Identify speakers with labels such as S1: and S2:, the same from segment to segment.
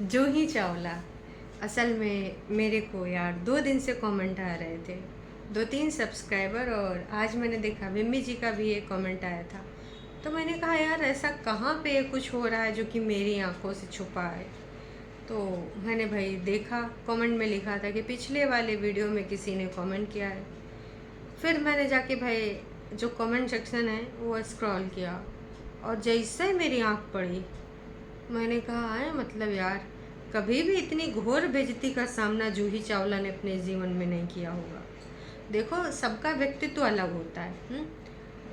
S1: जूही चावला। असल में मेरे को यार 2 दिन से कमेंट आ रहे थे, 2-3 सब्सक्राइबर, और आज मैंने देखा विम्मी जी का भी एक कमेंट आया था। तो मैंने कहा यार ऐसा कहाँ पे कुछ हो रहा है जो कि मेरी आंखों से छुपा है। तो मैंने भाई देखा, कमेंट में लिखा था कि पिछले वाले वीडियो में किसी ने कमेंट किया है। फिर मैंने जाके भाई जो कमेंट सेक्शन है वो स्क्रॉल किया, और जैसे ही मेरी आंख पड़ी मैंने कहा है मतलब यार कभी भी इतनी घोर बेइज्जती का सामना जूही चावला ने अपने जीवन में नहीं किया होगा। देखो सबका व्यक्तित्व तो अलग होता है।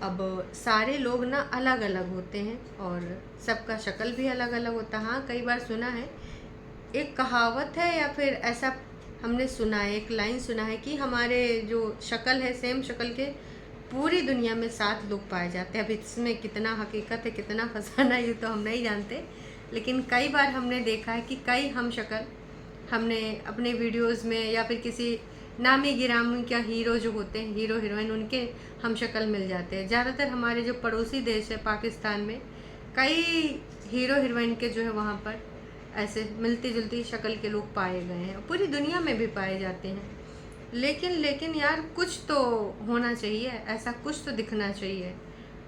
S1: अब सारे लोग ना अलग अलग होते हैं और सबका शक्ल भी अलग अलग होता है। हाँ, कई बार सुना है, एक कहावत है या फिर ऐसा हमने सुना है, एक लाइन सुना है कि हमारे जो शक्ल है सेम शक्ल के पूरी दुनिया में 7 लोग पाए जाते हैं। अब इसमें कितना हकीकत है कितना फसाना ये तो हम नहीं जानते, लेकिन कई बार हमने देखा है कि कई हम शक्ल हमने अपने वीडियोस में या फिर किसी नामी गिरामी का हीरो जो होते हैं, हीरो हीरोइन, उनके हम शक्ल मिल जाते हैं। ज़्यादातर हमारे जो पड़ोसी देश है पाकिस्तान में कई हीरो हीरोइन के जो है वहाँ पर ऐसे मिलती जुलती शक्ल के लोग पाए गए हैं, पूरी दुनिया में भी पाए जाते हैं। लेकिन लेकिन यार कुछ तो होना चाहिए, ऐसा कुछ तो दिखना चाहिए।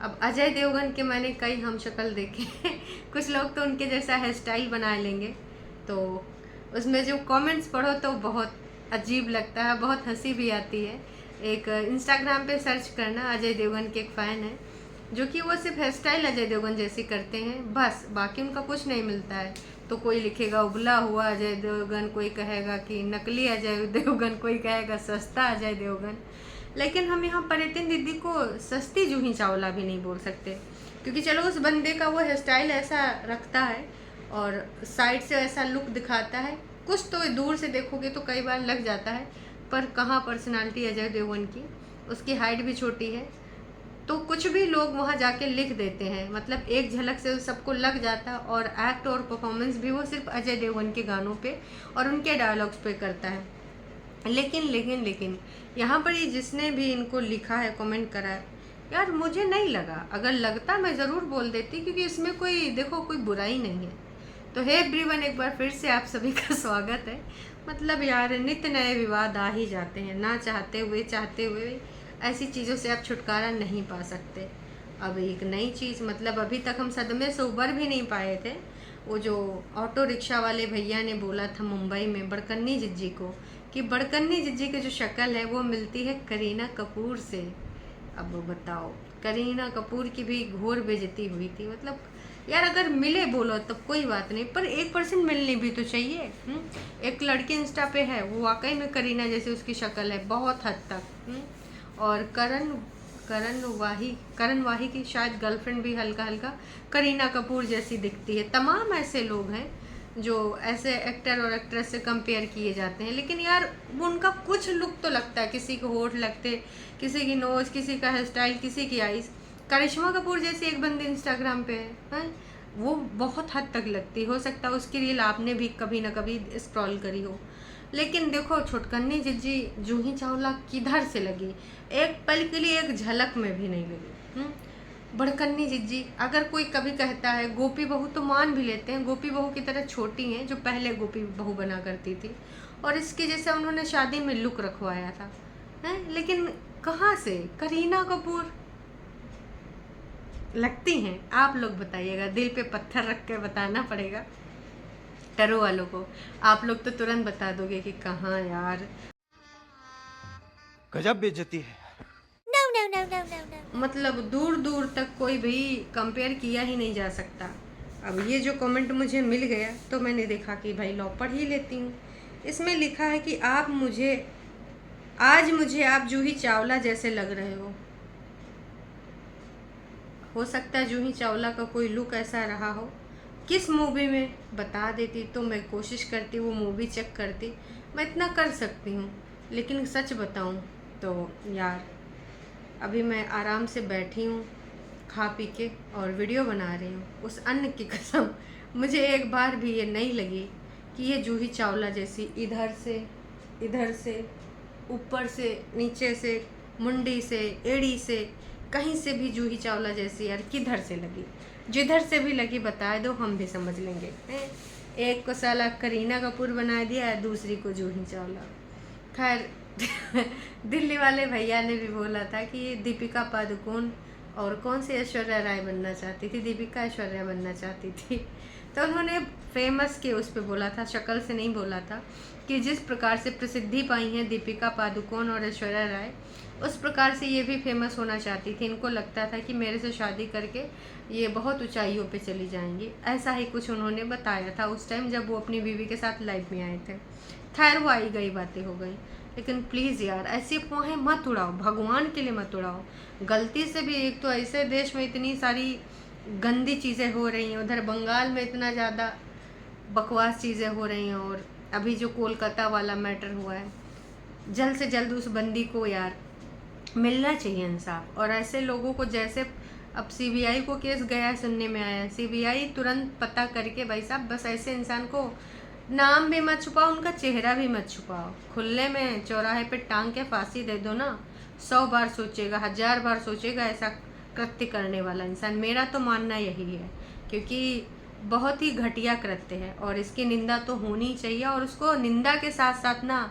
S1: अब अजय देवगन के मैंने कई हम शक्ल देखे कुछ लोग तो उनके जैसा हेयर स्टाइल बना लेंगे, तो उसमें जो कमेंट्स पढ़ो तो बहुत अजीब लगता है, बहुत हंसी भी आती है। एक इंस्टाग्राम पे सर्च करना, अजय देवगन के एक फ़ैन है जो कि वो सिर्फ हेयर स्टाइल अजय देवगन जैसी करते हैं, बस बाकी उनका कुछ नहीं मिलता है। तो कोई लिखेगा उबला हुआ अजय देवगन, कोई कहेगा कि नकली अजय देवगन, कोई कहेगा सस्ता अजय देवगन। लेकिन हम यहाँ परितिन दीदी को सस्ती जूही चावला भी नहीं बोल सकते, क्योंकि चलो उस बंदे का वो हेयर स्टाइल ऐसा रखता है और साइड से ऐसा लुक दिखाता है, कुछ तो दूर से देखोगे तो कई बार लग जाता है, पर कहाँ पर्सनालिटी अजय देवगन की। उसकी हाइट भी छोटी है, तो कुछ भी लोग वहाँ जाके लिख देते हैं, मतलब एक झलक से सबको लग जाता है। और एक्ट और परफॉर्मेंस भी वो सिर्फ अजय देवगन के गानों पे और उनके डायलॉग्स पे करता है। लेकिन लेकिन लेकिन यहाँ पर ये जिसने भी इनको लिखा है, कमेंट करा है, यार मुझे नहीं लगा, अगर लगता मैं ज़रूर बोल देती, क्योंकि इसमें कोई देखो कोई बुराई नहीं है। तो हे एवरीवन, एक बार फिर से आप सभी का स्वागत है। मतलब यार नित्य नए विवाद आ ही जाते हैं, ना चाहते हुए ऐसी चीज़ों से आप छुटकारा नहीं पा सकते। अब एक नई चीज़, मतलब अभी तक हम सदमे से उबर भी नहीं पाए थे। वो जो ऑटो रिक्शा वाले भैया ने बोला था मुंबई में बड़कन्नी जिज्जी को कि बड़कन्नी जिज्जी की जो शक्ल है वो मिलती है करीना कपूर से। अब बताओ, करीना कपूर की भी घोर बेइज्जती हुई थी। मतलब यार अगर मिले बोलो तो कोई बात नहीं, पर 1% मिलनी भी तो चाहिए। एक लड़की इंस्टा पे है, वो वाकई में करीना जैसी उसकी शक्ल है बहुत हद तक। और करण वाही की शायद गर्लफ्रेंड भी हल्का हल्का करीना कपूर जैसी दिखती है। तमाम ऐसे लोग हैं जो ऐसे एक्टर और एक्ट्रेस से कंपेयर किए जाते हैं, लेकिन यार वो उनका कुछ लुक तो लगता है, किसी को होठ लगते, किसी की नोज, किसी का हेयर स्टाइल, किसी की आईज। करिश्मा कपूर जैसी एक बंदी इंस्टाग्राम पे है, वो बहुत हद तक लगती, हो सकता है उसकी रील आपने भी कभी ना कभी स्क्रॉल करी हो। लेकिन देखो छुटकन्नी जिज्जी जूही चावला किधर से लगी, एक पल के लिए एक झलक में भी नहीं लगी। बड़कन्नी जिज्जी, अगर कोई कभी कहता है गोपी बहू तो मान भी लेते हैं, गोपी बहू की तरह छोटी हैं जो पहले गोपी बहू बना करती थी, और इसके जैसे उन्होंने शादी में लुक रखवाया था है। लेकिन कहाँ से करीना कपूर लगती हैं, आप लोग बताइएगा, दिल पे पत्थर रख कर बताना पड़ेगा टरो वालों को। आप लोग तो तुरंत बता दोगे कि कहाँ यार।
S2: गजब बेइज्जती है।
S3: No, no, no, no, no, no.
S1: मतलब दूर दूर तक कोई भी कंपेयर किया ही नहीं जा सकता। अब ये जो कमेंट मुझे मिल गया तो मैंने देखा कि भाई लो पढ़ ही लेती हूँ। इसमें लिखा है कि आज मुझे आप जूही चावला जैसे लग रहे हो सकता है जूही चावला का कोई लुक ऐसा रहा हो। किस मूवी में बता देती तो मैं कोशिश करती, वो मूवी चेक करती, मैं इतना कर सकती हूँ। लेकिन सच बताऊँ तो यार अभी मैं आराम से बैठी हूँ खा पी के और वीडियो बना रही हूँ, उस अन्न की कसम मुझे एक बार भी ये नहीं लगी कि ये जूही चावला जैसी इधर से ऊपर से नीचे से मुंडी से एड़ी से कहीं से भी जूही चावला जैसी यार किधर से लगी। जिधर से भी लगी बता दो, हम भी समझ लेंगे हैं। एक को साला करीना कपूर बना दिया है, दूसरी को जूही चावला। खैर दिल्ली वाले भैया ने भी बोला था कि ये दीपिका पादुकोण और कौन सी ऐश्वर्या राय बनना चाहती थी, दीपिका ऐश्वर्या बनना चाहती थी। तो उन्होंने फेमस के उस पे बोला था, शक्ल से नहीं बोला था, कि जिस प्रकार से प्रसिद्धि पाई हैं दीपिका पादुकोण और ऐश्वर्या राय, उस प्रकार से ये भी फेमस होना चाहती थी। इनको लगता था कि मेरे से शादी करके ये बहुत ऊंचाइयों पे चली जाएंगी, ऐसा ही कुछ उन्होंने बताया था उस टाइम जब वो अपनी बीवी के साथ लाइव में आए थे। खैर वो आई गई बातें हो गई, लेकिन प्लीज़ यार ऐसी अफवाहें मत उड़ाओ, भगवान के लिए मत उड़ाओ। गलती से भी, एक तो ऐसे देश में इतनी सारी गंदी चीज़ें हो रही हैं, उधर बंगाल में इतना ज़्यादा बकवास चीज़ें हो रही हैं, और अभी जो कोलकाता वाला मैटर हुआ है, जल्द से जल्द उस बंदी को यार मिलना चाहिए इंसाफ। और ऐसे लोगों को, जैसे अब सीबीआई को केस गया सुनने में आया, सीबीआई तुरंत पता करके, भाई साहब बस ऐसे इंसान को नाम भी मत छुपाओ, उनका चेहरा भी मत छुपाओ, खुले में चौराहे पे टांग के फांसी दे दो ना। 100 बार सोचेगा, 1000 बार सोचेगा ऐसा कृत्य करने वाला इंसान। मेरा तो मानना यही है, क्योंकि बहुत ही घटिया कृत्य है और इसकी निंदा तो होनी चाहिए। और उसको निंदा के साथ साथ ना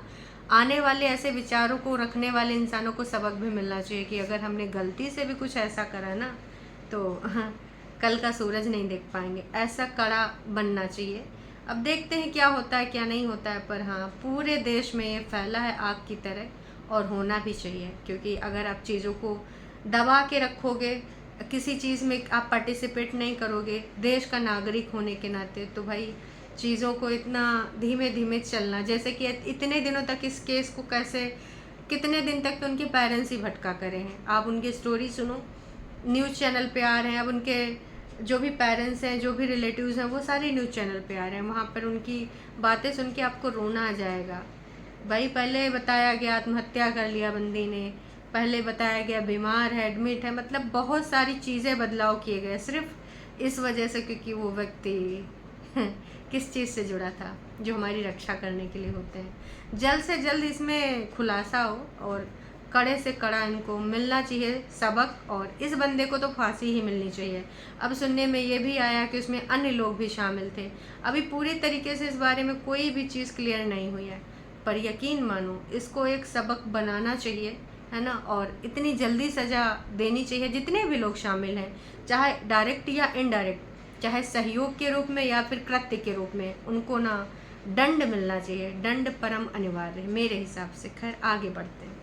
S1: आने वाले ऐसे विचारों को रखने वाले इंसानों को सबक भी मिलना चाहिए कि अगर हमने गलती से भी कुछ ऐसा करा ना तो कल का सूरज नहीं देख पाएंगे, ऐसा कड़ा बनना चाहिए। अब देखते हैं क्या होता है क्या नहीं होता है, पर हाँ पूरे देश में ये फैला है आग की तरह, और होना भी चाहिए। क्योंकि अगर आप चीज़ों को दबा के रखोगे, किसी चीज़ में आप पार्टिसिपेट नहीं करोगे देश का नागरिक होने के नाते, तो भाई चीज़ों को इतना धीमे धीमे चलना, जैसे कि इतने दिनों तक इस केस को कैसे, कितने दिन तक तो उनके पेरेंट्स ही भटका करे हैं। आप उनकी स्टोरी सुनो, न्यूज़ चैनल पे आ रहे हैं, अब उनके जो भी पेरेंट्स हैं, जो भी रिलेटिव्स हैं, वो सारे न्यूज़ चैनल पे आ रहे हैं। वहाँ पर उनकी बातें सुन के आपको रोना आ जाएगा। भाई पहले बताया गया आत्महत्या कर लिया बंदी ने, पहले बताया गया बीमार है, एडमिट है, मतलब बहुत सारी चीज़ें बदलाव किए गए सिर्फ इस वजह से क्योंकि वो व्यक्ति किस चीज़ से जुड़ा था, जो हमारी रक्षा करने के लिए होते हैं। जल्द से जल्द इसमें खुलासा हो और कड़े से कड़ा इनको मिलना चाहिए सबक, और इस बंदे को तो फांसी ही मिलनी चाहिए। अब सुनने में ये भी आया कि उसमें अन्य लोग भी शामिल थे। अभी पूरी तरीके से इस बारे में कोई भी चीज़ क्लियर नहीं हुई है, पर यकीन मानो इसको एक सबक बनाना चाहिए, है ना। और इतनी जल्दी सज़ा देनी चाहिए जितने भी लोग शामिल हैं, चाहे डायरेक्ट या इनडायरेक्ट, चाहे सहयोग के रूप में या फिर कृत्य के रूप में, उनको ना दंड मिलना चाहिए। दंड परम अनिवार्य है मेरे हिसाब से। खैर आगे बढ़ते हैं।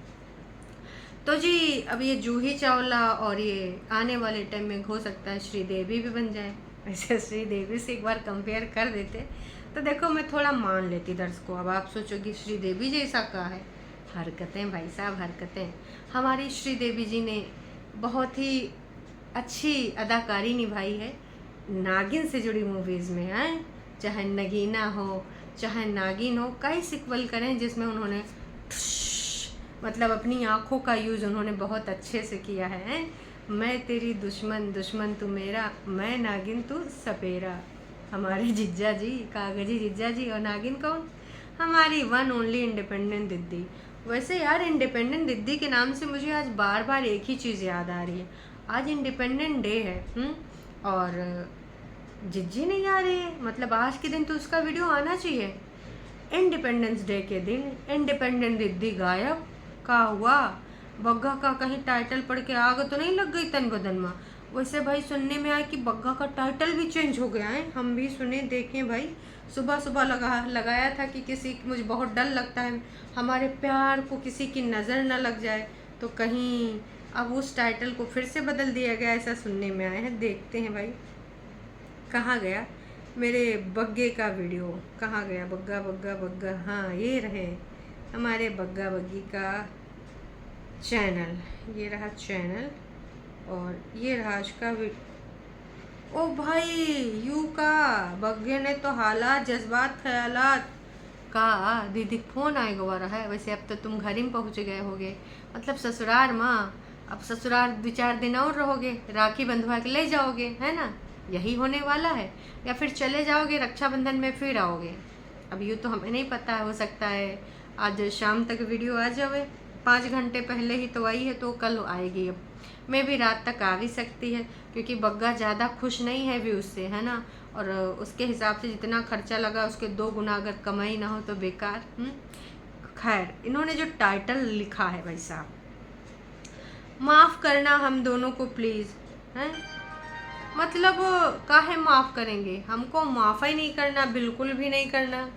S1: तो जी अब ये जूही चावला और ये आने वाले टाइम में हो सकता है श्रीदेवी भी बन जाए। वैसे श्रीदेवी से एक बार कंपेयर कर देते तो देखो मैं थोड़ा मान लेती दर्शकों। अब आप सोचोगे श्रीदेवी जैसा क्या है, हरकतें भाई साहब हरकतें। हमारी श्रीदेवी जी ने बहुत ही अच्छी अदाकारी निभाई है नागिन से जुड़ी मूवीज़ में, हैं चाहे नगीना हो चाहे नागिन हो, कई सिक्वल करें जिसमें उन्होंने मतलब अपनी आँखों का यूज़ उन्होंने बहुत अच्छे से किया है। मैं तेरी दुश्मन दुश्मन तू मेरा, मैं नागिन तू सपेरा। हमारे जिज्जा जी, कागजी जिज्जा जी। और नागिन कौन? हमारी वन ओनली इंडिपेंडेंट दीदी। वैसे यार इंडिपेंडेंट दीदी के नाम से मुझे आज बार बार एक ही चीज़ याद आ रही है, आज इंडिपेंडेंट डे है और जिज्जी नहीं आ रही है, मतलब आज के दिन तो उसका वीडियो आना चाहिए। इंडिपेंडेंस डे के दिन इंडिपेंडेंट दीदी गायब, का हुआ? बग्गा का कहीं टाइटल पढ़ के आग तो नहीं लग गई तन बदन में? वैसे भाई सुनने में आया कि बग्गा का टाइटल भी चेंज हो गया है, हम भी सुने देखें भाई। सुबह सुबह लगाया था कि मुझे बहुत डर लगता है हमारे प्यार को किसी की नज़र न लग जाए, तो कहीं अब उस टाइटल को फिर से बदल दिया गया, ऐसा सुनने में आया है। देखते हैं भाई कहाँ गया मेरे बग्गे का वीडियो, कहाँ गया बग्गा बग्गा बग्गा। हाँ ये रहे हमारे बग्गा बग्गी का चैनल, ये रहा चैनल और ये रहा उसका ओ भाई यू का बग्गे ने तो हालात जज्बात ख्यालात का दीदी फ़ोन आए गवा रहा है। वैसे अब तो तुम घर ही में पहुँच गए होगे, मतलब ससुराल माँ। अब ससुराल 2-4 दिन और रहोगे, राखी बंधवा के ले जाओगे, है ना, यही होने वाला है। या फिर चले जाओगे रक्षाबंधन में फिर आओगे। अब यूँ तो हमें नहीं पता, हो सकता है आज शाम तक वीडियो आ जाए, 5 घंटे पहले ही तो आई है तो कल आएगी। अब मैं भी रात तक आ भी सकती है, क्योंकि बग्गा ज़्यादा खुश नहीं है व्यूज़ से, है ना। और उसके हिसाब से जितना खर्चा लगा उसके 2 गुना अगर कमाई ना हो तो बेकार। खैर, इन्होंने जो टाइटल लिखा है भाई साहब, माफ़ करना हम दोनों को प्लीज़, हैं। मतलब काहे माफ़ करेंगे, हमको माफ़ ही नहीं करना, बिल्कुल भी नहीं करना।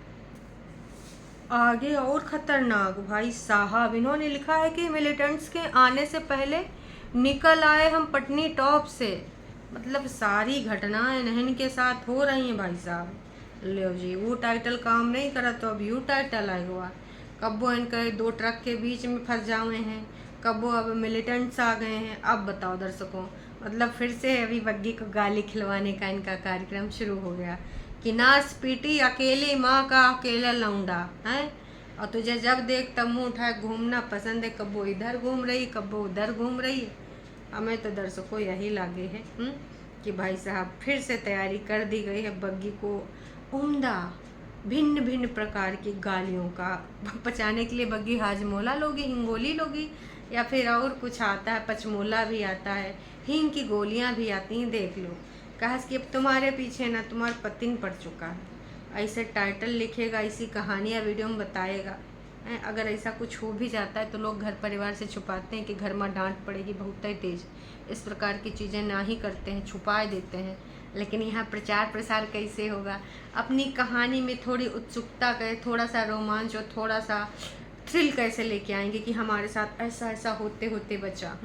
S1: आगे और ख़तरनाक भाई साहब, इन्होंने लिखा है कि मिलिटेंट्स के आने से पहले निकल आए हम पटनी टॉप से। मतलब सारी घटनाएं इन्हीं के साथ हो रही हैं भाई साहब। लो जी, वो टाइटल काम नहीं करा तो अब यू टाइटल आया हुआ। कब वो इनके 2 ट्रक के बीच में फंस जाए हैं, कब वो अब मिलिटेंट्स आ गए हैं। अब बताओ दर्शकों, मतलब फिर से अभी बग्गी को गाली खिलवाने का इनका कार्यक्रम शुरू हो गया कि नाच पीटी अकेली माँ का अकेला लौंडा है, और तुझे जब देख तब मुँह उठाए घूमना पसंद है। कब वो इधर घूम रही, कब वो उधर घूम रही है। हमें तो दर्शकों यही लागे है कि भाई साहब फिर से तैयारी कर दी गई है बग्गी को उम्दा भिन्न भिन्न प्रकार की गालियों का पचाने के लिए। बग्गी हाजमोला लोगी, हिंगोली लोगी, या फिर और कुछ आता है, पचमोला भी आता है, हींग की गोलियां भी आती हैं। देख लो, कहा कि अब तुम्हारे पीछे ना तुम्हारा पतिन पड़ चुका है। ऐसे टाइटल लिखेगा, ऐसी कहानियाँ वीडियो में बताएगा। अगर ऐसा कुछ हो भी जाता है तो लोग घर परिवार से छुपाते हैं कि घर में डांट पड़ेगी बहुत ही तेज। इस प्रकार की चीज़ें ना ही करते हैं, छुपा देते हैं। लेकिन यहाँ प्रचार प्रसार कैसे होगा, अपनी कहानी में थोड़ी उत्सुकता का, थोड़ा सा रोमांच और थोड़ा सा थ्रिल कैसे लेके आएंगे कि हमारे साथ ऐसा ऐसा होते होते बचा।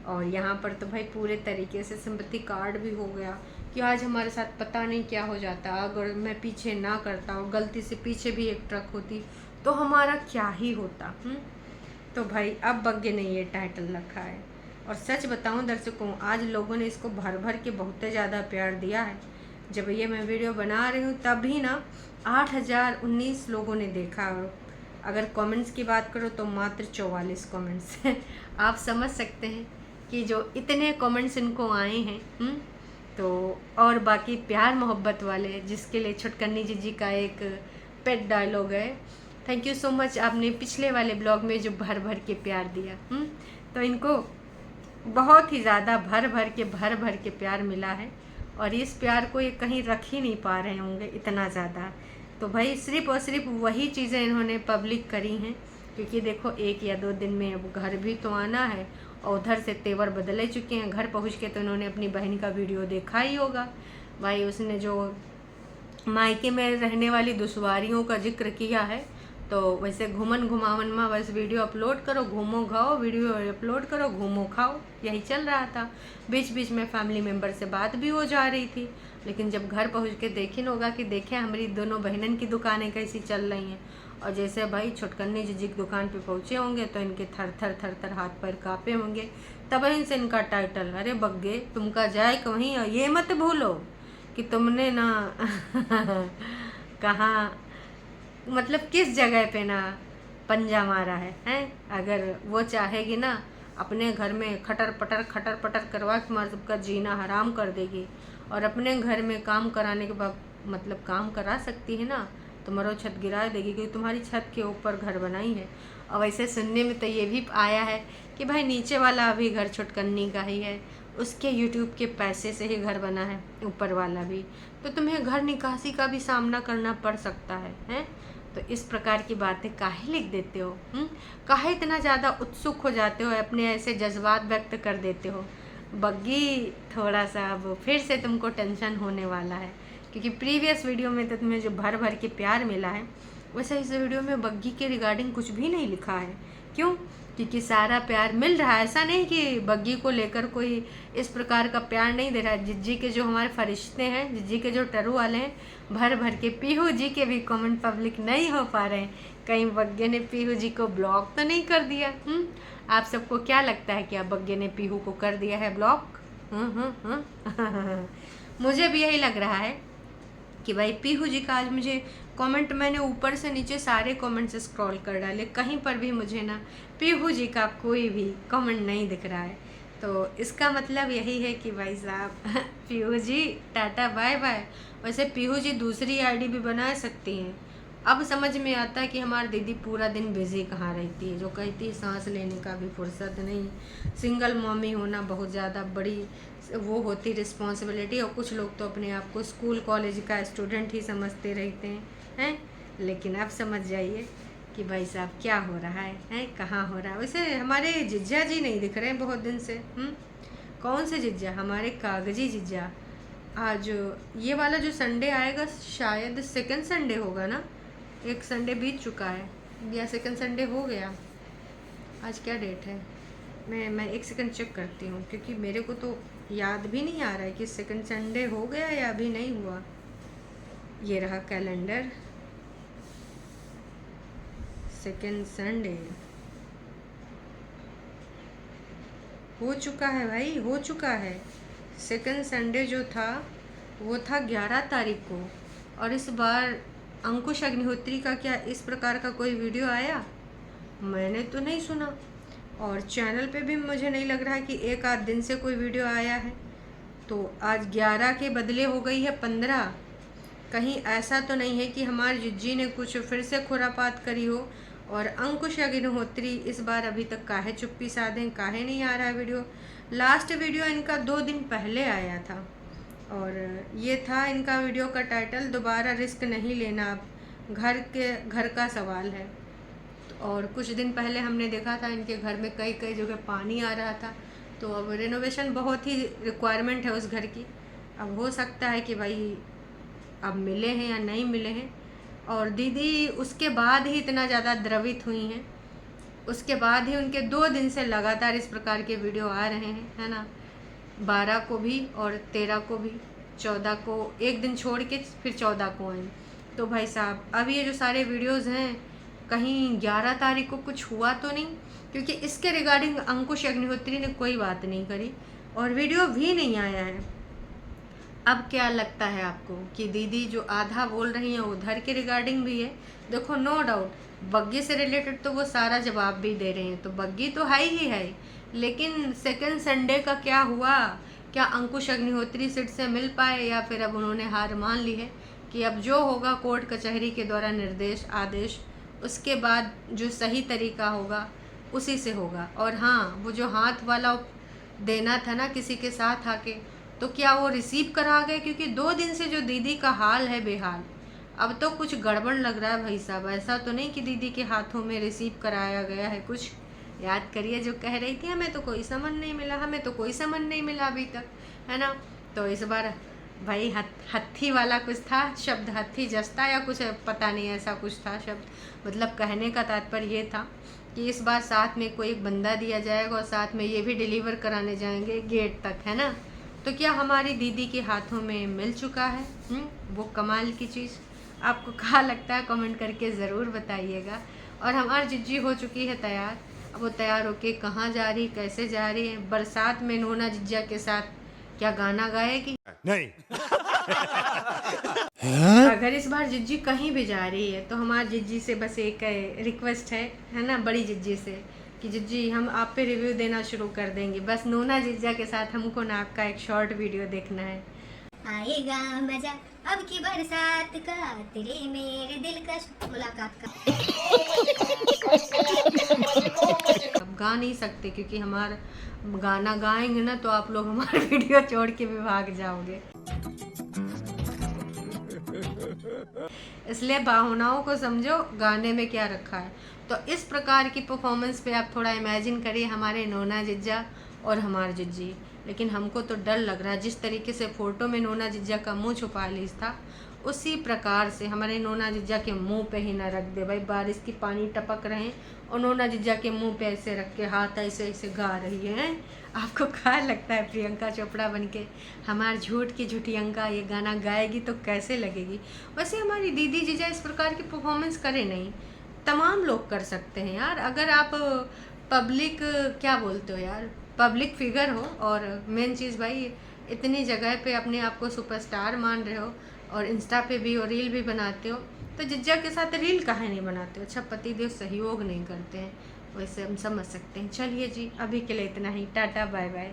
S1: और यहाँ पर तो भाई पूरे तरीके से सिंपैथी कार्ड भी हो गया कि आज हमारे साथ पता नहीं क्या हो जाता, अगर मैं पीछे ना करता और गलती से पीछे भी एक ट्रक होती तो हमारा क्या ही होता। तो भाई अब बग्गे ने ये टाइटल रखा है। और सच बताऊं दर्शकों, आज लोगों ने इसको भर भर के बहुत ज़्यादा प्यार दिया है। जब ये मैं वीडियो बना रही हूँ तभी ना 8019 लोगों ने देखा। और अगर कमेंट्स की बात करो तो मात्र 44 कमेंट्स हैं। आप समझ सकते हैं कि जो इतने कमेंट्स इनको आए हैं। तो और बाकी प्यार मोहब्बत वाले, जिसके लिए छुटकन्नी जी का एक पेट डायलॉग है, थैंक यू सो मच, आपने पिछले वाले ब्लॉग में जो भर भर के प्यार दिया। तो इनको बहुत ही ज़्यादा भर भर के प्यार मिला है, और इस प्यार को ये कहीं रख ही नहीं पा रहे होंगे इतना ज़्यादा। तो भाई सिर्फ और सिर्फ वही चीज़ें इन्होंने पब्लिक करी हैं, क्योंकि देखो 1 या 2 दिन में अब घर भी तो आना है, और उधर से तेवर बदले चुके हैं। घर पहुंच के तो इन्होंने अपनी बहन का वीडियो देखा ही होगा। भाई उसने जो मायके में रहने वाली दुश्वारियों का जिक्र किया है, तो वैसे घूमन घुमावन में बस वीडियो अपलोड करो, घूमो खाओ, वीडियो अपलोड करो, घूमो खाओ, यही चल रहा था। बीच बीच में फैमिली मेम्बर से बात भी हो जा रही थी। लेकिन जब घर पहुंच के देखिन होगा कि देखें हमारी दोनों बहनन की दुकानें कैसी चल रही हैं, और जैसे भाई छुटकन्नी जी की दुकान पे पहुँचे होंगे तो इनके थर थर हाथ पैर काँपे होंगे। तब इनसे इनका टाइटल, अरे बग्गे तुमका जाए कहीं, ये मत भूलो कि तुमने ना कहाँ, मतलब किस जगह पे ना पंजा मारा है, हैं। अगर वो चाहेगी ना अपने घर में खटर पटर करवा के तुम्हारा सबका जीना हराम कर देगी, और अपने घर में काम कराने के बाद मतलब काम करा सकती है ना, तुम्हारा छत गिरा देगी, क्योंकि तुम्हारी छत के ऊपर घर बनाई है। और वैसे सुनने में तो ये भी आया है कि भाई नीचे वाला अभी घर छुटकन्नी का ही है, उसके यूट्यूब के पैसे से ही घर बना है, ऊपर वाला भी। तो तुम्हें घर निकासी का भी सामना करना पड़ सकता है, हैं। तो इस प्रकार की बातें काहे लिख देते हो, काहे इतना ज़्यादा उत्सुक हो जाते हो, अपने ऐसे जज्बात व्यक्त कर देते हो। बग्गी थोड़ा सा अब फिर से तुमको टेंशन होने वाला है, क्योंकि प्रीवियस वीडियो में तो तुम्हें जो भर भर के प्यार मिला है, वैसे इस वीडियो में बग्गी के रिगार्डिंग कुछ भी नहीं लिखा है। क्यों? क्योंकि सारा प्यार मिल रहा है। ऐसा नहीं कि बग्गी को लेकर कोई इस प्रकार का प्यार नहीं दे रहा है। जिज्जी के जो हमारे फरिश्ते हैं, जिज्जी के जो टरू वाले हैं, भर भर के पीहू जी के भी कमेंट पब्लिक नहीं हो पा रहे हैं। कहीं बग्गे ने पीहू जी को ब्लॉक तो नहीं कर दिया? आप सबको क्या लगता है कि आप बग्गे ने पीहू को कर दिया है ब्लॉक? मुझे भी यही लग रहा है कि भाई पीहू जी का आज मुझे कमेंट, मैंने ऊपर से नीचे सारे कमेंट्स स्क्रॉल कर डाले, कहीं पर भी मुझे ना पीहू जी का कोई भी कमेंट नहीं दिख रहा है। तो इसका मतलब यही है कि भाई साहब पीहू जी टाटा बाय बाय। वैसे पीहू जी दूसरी आईडी भी बना सकती हैं, अब समझ में आता है कि हमारी दीदी पूरा दिन बिजी कहाँ रहती है, जो कहती है सांस लेने का भी फुर्सत नहीं। सिंगल मॉमी होना बहुत ज़्यादा बड़ी वो होती रिस्पॉन्सिबिलिटी, और कुछ लोग तो अपने आप को स्कूल कॉलेज का स्टूडेंट ही समझते रहते हैं। लेकिन अब समझ जाइए कि भाई साहब क्या हो रहा है कहाँ हो रहा है। वैसे हमारे जिज्जा जी नहीं दिख रहे हैं बहुत दिन से। कौन से जिज्जा? हमारे कागजी जिज्जा। आज ये वाला जो संडे आएगा शायद सेकंड संडे होगा ना, एक संडे बीत चुका है या सेकंड संडे हो गया। आज क्या डेट है? मैं एक सेकंड चेक करती हूँ, क्योंकि मेरे को तो याद भी नहीं आ रहा है कि सेकंड संडे हो गया या अभी नहीं हुआ। ये रहा कैलेंडर, सेकंड संडे हो चुका है भाई, हो चुका है। सेकंड संडे जो था वो था 11 तारीख को। और इस बार अंकुश अग्निहोत्री का क्या इस प्रकार का कोई वीडियो आया? मैंने तो नहीं सुना, और चैनल पे भी मुझे नहीं लग रहा है कि एक आध दिन से कोई वीडियो आया है। तो आज 11 के बदले हो गई है 15। कहीं ऐसा तो नहीं है कि हमारे जिज्जी ने कुछ फिर से खुरापात करी हो? और अंकुश अग्निहोत्री इस बार अभी तक काहे चुप्पी साधे, काहे नहीं आ रहा है वीडियो? लास्ट वीडियो इनका 2 दिन पहले आया था, और ये था इनका वीडियो का टाइटल, दोबारा रिस्क नहीं लेना, अब घर का सवाल है। और कुछ दिन पहले हमने देखा था इनके घर में कई कई जगह पानी आ रहा था। तो अब रेनोवेशन बहुत ही रिक्वायरमेंट है उस घर की। अब हो सकता है कि भाई अब मिले हैं या नहीं मिले हैं। और दीदी उसके बाद ही इतना ज़्यादा द्रवित हुई हैं, उसके बाद ही उनके 2 दिन से लगातार इस प्रकार के वीडियो आ रहे हैं, है ना। 12 को भी और 13 को भी, 14 को एक दिन छोड़ के फिर 14 को आए। तो भाई साहब अब ये जो सारे वीडियोस हैं, कहीं 11 तारीख को कुछ हुआ तो नहीं? क्योंकि इसके रिगार्डिंग अंकुश अग्निहोत्री ने कोई बात नहीं करी और वीडियो भी नहीं आया है। अब क्या लगता है आपको कि दीदी जो आधा बोल रही हैं उधर के रिगार्डिंग भी है? देखो नो डाउट बग्गी से रिलेटेड तो वो सारा जवाब भी दे रहे हैं, तो बग्गी तो है ही है। लेकिन सेकंड संडे का क्या हुआ? क्या अंकुश अग्निहोत्री सीट से मिल पाए, या फिर अब उन्होंने हार मान ली है कि अब जो होगा कोर्ट कचहरी के द्वारा निर्देश आदेश, उसके बाद जो सही तरीका होगा उसी से होगा। और हाँ, वो जो हाथ वाला देना था ना किसी के साथ आके, तो क्या वो रिसीव करा गए? क्योंकि 2 दिन से जो दीदी का हाल है बेहाल, अब तो कुछ गड़बड़ लग रहा है भाई साहब। ऐसा तो नहीं कि दीदी के हाथों में रिसीव कराया गया है कुछ? याद करिए जो कह रही थी हमें तो कोई समन नहीं मिला, हमें तो कोई समन नहीं मिला अभी तक, है ना। तो इस बार भाई हत्थी वाला कुछ था शब्द, हत्थी जस्ता या कुछ पता नहीं, ऐसा कुछ था शब्द। मतलब कहने का तात्पर्य ये था कि इस बार साथ में कोई एक बंदा दिया जाएगा और साथ में ये भी डिलीवर कराने जाएंगे गेट तक, है ना। तो क्या हमारी दीदी के हाथों में मिल चुका है वो कमाल की चीज़? आपको क्या लगता है कमेंट करके ज़रूर बताइएगा। और हमारी जिज्जी हो चुकी है तैयार। अब वो तैयार होके कहाँ जा रही, कैसे जा रही है? बरसात में नोना जिज्जा के साथ क्या गाना गाएगी?
S2: नहीं।
S1: अगर इस बार जिज्जी कहीं भी जा रही है तो हमारी जिज्जी से बस एक रिक्वेस्ट है ना, बड़ी जिज्जी से, कि जिज्जी हम आप पे रिव्यू देना शुरू कर देंगे। बस नोना जिज्जा के साथ हमको ना आपका एक शॉर्ट वीडियो देखना है।
S3: आएगा मजा अब की बरसात का, तेरे मेरे दिल का मुलाकात का।
S1: अब गा नहीं सकते क्योंकि हमारा गाना गाएंगे ना तो आप लोग हमारा वीडियो छोड़ के भी भाग जाओगे। इसलिए भावनाओं को समझो, गाने में क्या रखा है। तो इस प्रकार की परफॉर्मेंस पे आप थोड़ा इमेजिन करिए हमारे नोना जिज्जा और हमारे जिज्जी। लेकिन हमको तो डर लग रहा है, जिस तरीके से फ़ोटो में नोना जिज्जा का मुंह छुपा ली था, उसी प्रकार से हमारे नोना जिज्जा के मुंह पे ही ना रख दे भाई। बारिश की पानी टपक रहे हैं और नोना जिज्जा के मुंह पे ऐसे रख के हाथ ऐसे ऐसे गा रही है। आपको क्या लगता है प्रियंका चोपड़ा बनके हमारी झूठ की झूठियंका ये गाना गाएगी तो कैसे लगेगी? वैसे हमारी दीदी जीजा इस प्रकार की परफॉर्मेंस करे नहीं, तमाम लोग कर सकते हैं यार। अगर आप पब्लिक क्या बोलते हो यार, पब्लिक फिगर हो और मेन चीज़ भाई इतनी जगह पे अपने आप को सुपरस्टार मान रहे हो और इंस्टा पे भी और रील भी बनाते हो, तो जिज्जा के साथ रील काहे नहीं बनाते हो? अच्छा पतिदेव सहयोग नहीं करते हैं, वैसे हम समझ सकते हैं। चलिए जी, अभी के लिए इतना ही, टाटा बाय बाय।